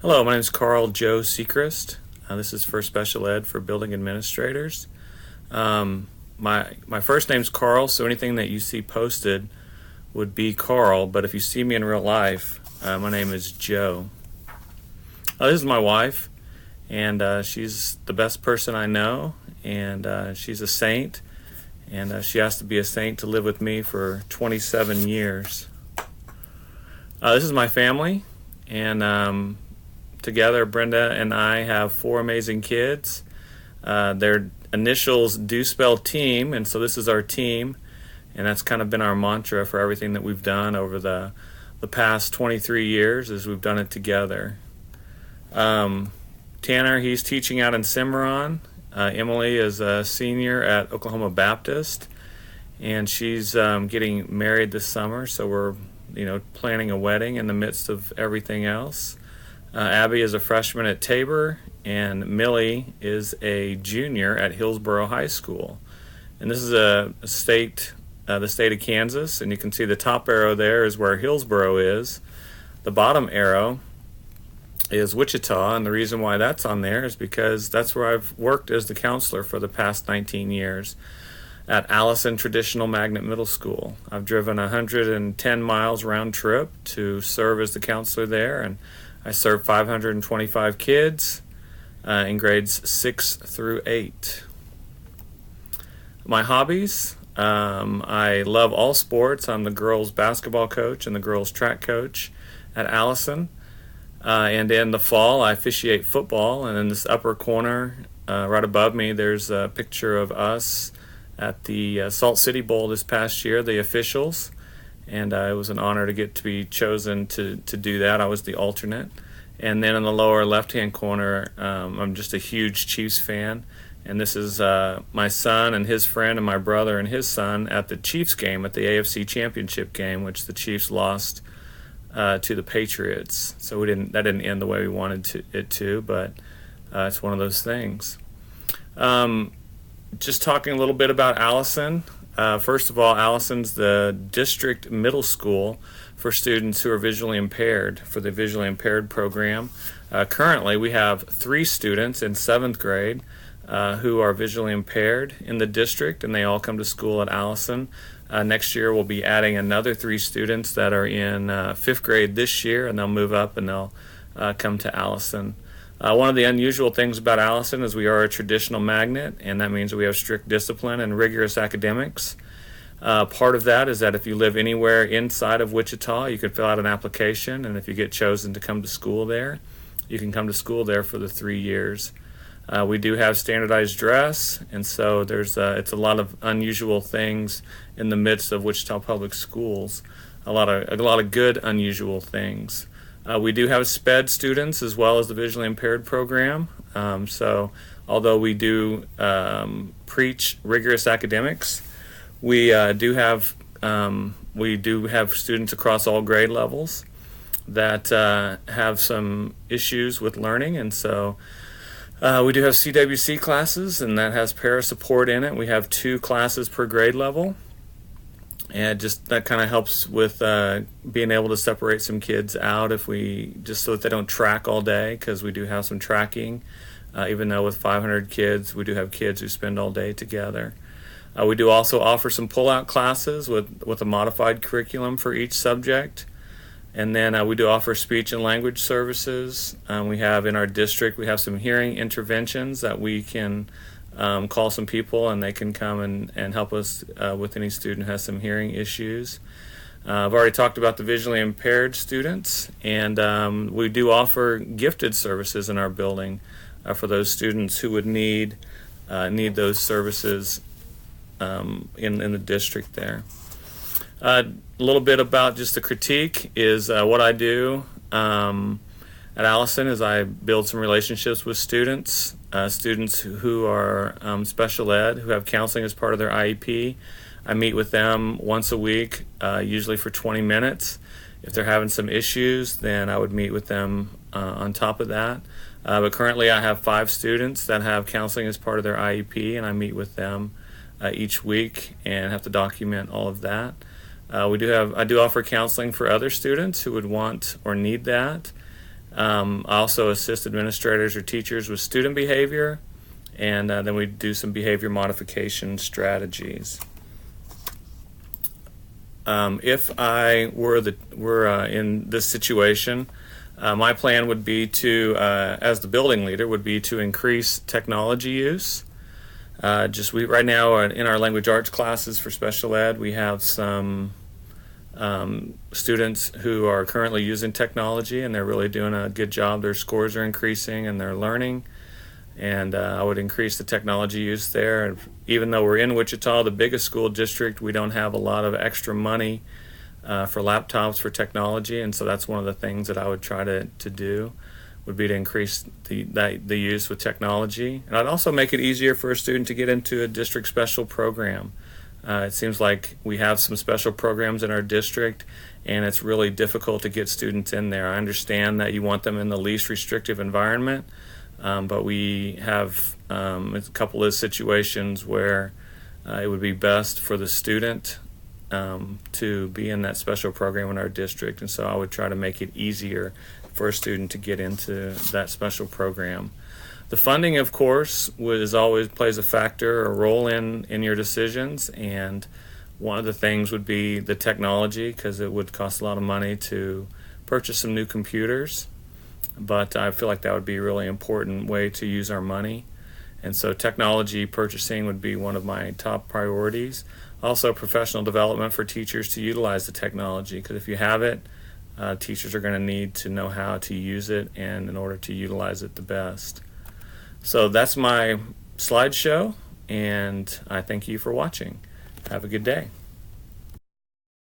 Hello, my name is Carl Joe Sechrist. This is for Special Ed for Building Administrators. My first name's Carl, so anything that you see posted would be Carl, but if you see me in real life, my name is Joe. This is my wife, and she's the best person I know, and she's a saint, and she has to be a saint to live with me for 27 years. This is my family, and together, Brenda and I have 4 amazing kids. Their initials do spell team, and so this is our team, and that's kind of been our mantra for everything that we've done over the past 23 years, is we've done it together. Tanner, he's teaching out in Cimarron. Emily is a senior at Oklahoma Baptist, and she's getting married this summer, so we're planning a wedding in the midst of everything else. Abby is a freshman at Tabor, and Millie is a junior at Hillsboro High School. And this is the state of Kansas, and you can see the top arrow there is where Hillsboro is. The bottom arrow is Wichita, and the reason why that's on there is because that's where I've worked as the counselor for the past 19 years at Allison Traditional Magnet Middle School. I've driven 110 miles round trip to serve as the counselor there, and I serve 525 kids in grades 6 through 8. My hobbies, I love all sports. I'm the girls basketball coach and the girls track coach at Allison. And in the fall, I officiate football. And in this upper corner, right above me, there's a picture of us at the Salt City Bowl this past year, the officials. And it was an honor to get to be chosen to do that. I was the alternate. And then in the lower left-hand corner, I'm just a huge Chiefs fan. And this is my son and his friend and my brother and his son at the Chiefs game, at the AFC Championship game, which the Chiefs lost to the Patriots. So that didn't end the way we wanted it to, but it's one of those things. Just talking a little bit about Allison. First of all, Allison's the district middle school for students who are visually impaired, for the visually impaired program. Currently, we have 3 students in 7th grade who are visually impaired in the district, and they all come to school at Allison. Next year, we'll be adding another 3 students that are in 5th grade this year, and they'll move up and they'll come to Allison. One of the unusual things about Allison is we are a traditional magnet, and that means we have strict discipline and rigorous academics. Part of that is that if you live anywhere inside of Wichita, you can fill out an application, and if you get chosen to come to school there, you can come to school there for the 3 years. We do have standardized dress, and so it's a lot of unusual things in the midst of Wichita Public Schools. A lot of good unusual things. We do have SPED students as well as the visually impaired program. So although we do preach rigorous academics, we do have students across all grade levels that have some issues with learning, and so we do have CWC classes, and that has para support in it. We have 2 classes per grade level. And that kind of helps with being able to separate some kids out so that they don't track all day, because we do have some tracking. Even though with 500 kids, we do have kids who spend all day together. We do also offer some pull-out classes with a modified curriculum for each subject. And then we do offer speech and language services. We have in our district, we have some hearing interventions that we can call some people, and they can come and help us with any student who has some hearing issues. I've already talked about the visually impaired students, and we do offer gifted services in our building for those students who would need those services in the district there. A little bit about just the critique is what I do at Allison is I build some relationships with students who are special ed, who have counseling as part of their IEP. I meet with them once a week, usually for 20 minutes. If they're having some issues, then I would meet with them on top of that. But currently I have 5 students that have counseling as part of their IEP, and I meet with them each week and have to document all of that. I do offer counseling for other students who would want or need that. I also assist administrators or teachers with student behavior, and then we do some behavior modification strategies. If I were in this situation, my plan would be to, as the building leader, would be to increase technology use. Right now in our language arts classes for special ed, we have some students who are currently using technology, and they're really doing a good job. Their scores are increasing and they're learning, and I would increase the technology use there. And even though we're in Wichita, the biggest school district, we don't have a lot of extra money for laptops for technology, and so that's one of the things that I would try to do, would be to increase the use with technology. And I'd also make it easier for a student to get into a district special program. It seems like we have some special programs in our district, and it's really difficult to get students in there. I understand that you want them in the least restrictive environment, but we have a couple of situations where it would be best for the student to be in that special program in our district, and so I would try to make it easier for a student to get into that special program. The funding, of course, always plays a factor, a role in your decisions, and one of the things would be the technology, because it would cost a lot of money to purchase some new computers, but I feel like that would be a really important way to use our money, and so technology purchasing would be one of my top priorities. Also, professional development for teachers to utilize the technology, because if you have it, teachers are going to need to know how to use it and in order to utilize it the best. So that's my slideshow, and I thank you for watching. Have a good day.